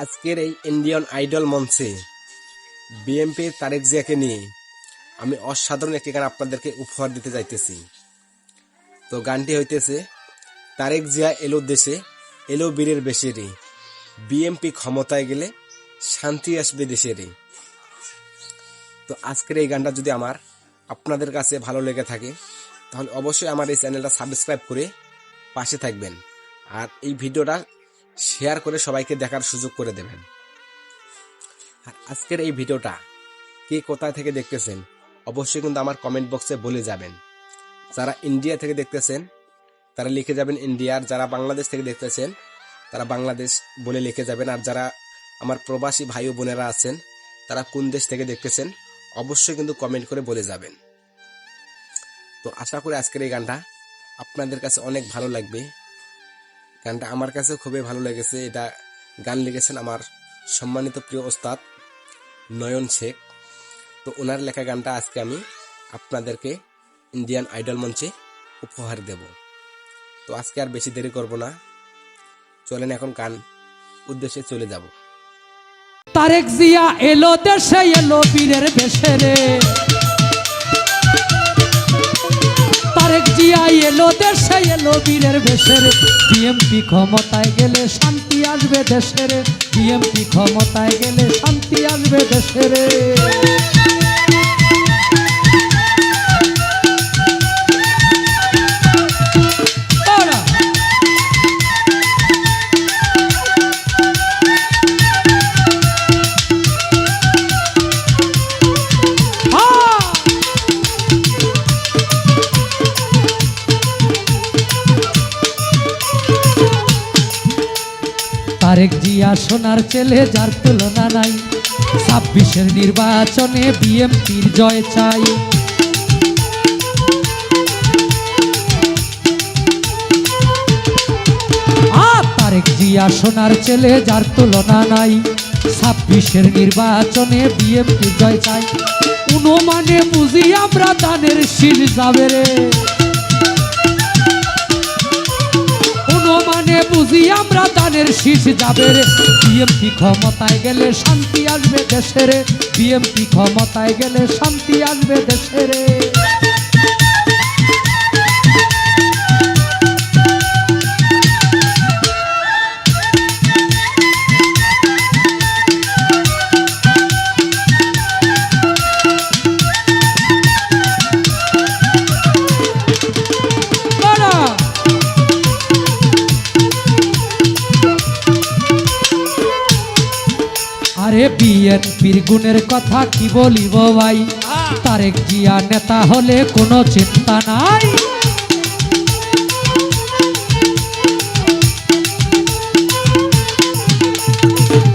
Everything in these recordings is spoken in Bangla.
আজকের এই ইন্ডিয়ান আইডল মঞ্চে বিএমপি তারেক জিয়াকে নিয়ে আমি অসাধারণ একটি গান আপনাদেরকে উপহার দিতে যাইতেছি। তো গানটি হইতেছে, তারেক জিয়া এলো দেশে, এলো বীরের বেশে রে, বিএমপি ক্ষমতায় গেলে শান্তি আসবে দেশে রে। তো আজকের এই গানটা যদি আমার আপনাদের কাছে ভালো লেগে থাকে তাহলে অবশ্যই আমার এই চ্যানেলটা সাবস্ক্রাইব করে পাশে থাকবেন, আর এই ভিডিওটা শেয়ার করে সবাইকে দেখার সুযোগ করে দেবেন। আর আজকের এই ভিডিওটা কে কোথায় থেকে দেখতেছেন অবশ্যই কিন্তু আমার কমেন্ট বক্সে বলে যাবেন। যারা ইন্ডিয়া থেকে দেখতেছেন তারা লিখে যাবেন ইন্ডিয়া, আর যারা বাংলাদেশ থেকে দেখতেছেন তারা বাংলাদেশ বলে লিখে যাবেন। আর যারা আমার প্রবাসী ভাই ও বোনেরা আছেন তারা কোন দেশ থেকে দেখতেছেন অবশ্যই কিন্তু কমেন্ট করে বলে যাবেন। তো আশা করি আজকের এই গানটা আপনাদের কাছে অনেক ভালো লাগবে। গানটা আমার কাছে খুবই ভালো লেগেছে। এটা গান লিখেছেন আমার সম্মানিত প্রিয় ওস্তাদ নয়ন শেখ। তো ওনার লেখা গানটা আজকে আমি আপনাদেরকে ইন্ডিয়ান আইডল মঞ্চে উপহার দেব। তো আজকে আর বেশি দেরি করব না, চলেন এখন গান উদ্দেশ্যে চলে যাব। তারেক জিয়া এলো দেশে, এলো বীরের বেশে রে। তারেক জিয়া এলো দেশে, এলো বীরের বেশে রে, বিএমপি ক্ষমতায় গেলে শান্তি আসবে দেশে রে, বিএমপি ক্ষমতায় গেলে শান্তি আসবে দেশে রে। তারেক জিয়া সোনার ছেলে, যার তুলনা নাই, ২৬-এর নির্বাচনে বিএমপির জয় চাই। তারেক জিয়া সোনার ছেলে, যার তুলনা নাই, ২৬-এর নির্বাচনে বিএমপির জয় চাই। মানে বুঝি আমরা দানের শীষ যাবে রে, মানে বুঝি আমরা দানের শীষ যাবে রে, বিএমপি ক্ষমতায় গেলে শান্তি আসবে দেশে রে, বিএমপি ক্ষমতায় গেলে শান্তি আসবে দেশে রে। আরে বিএনপির গুণের কথা কি বলিব ভাই, তারেক জিয়া নেতা হলে কোনো চিন্তা নাই।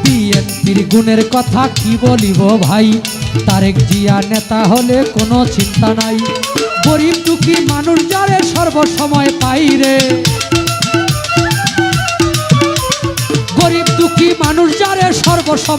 বিএনপির গুণের কথা কি বলিব ভাই, তারেক জিয়া নেতা হলে কোনো চিন্তা নাই। গরিব দুঃখী মানুষ যারে সর্বসময় পাই রে, গরিব দুঃখী মানুষ যারে সর্বসময়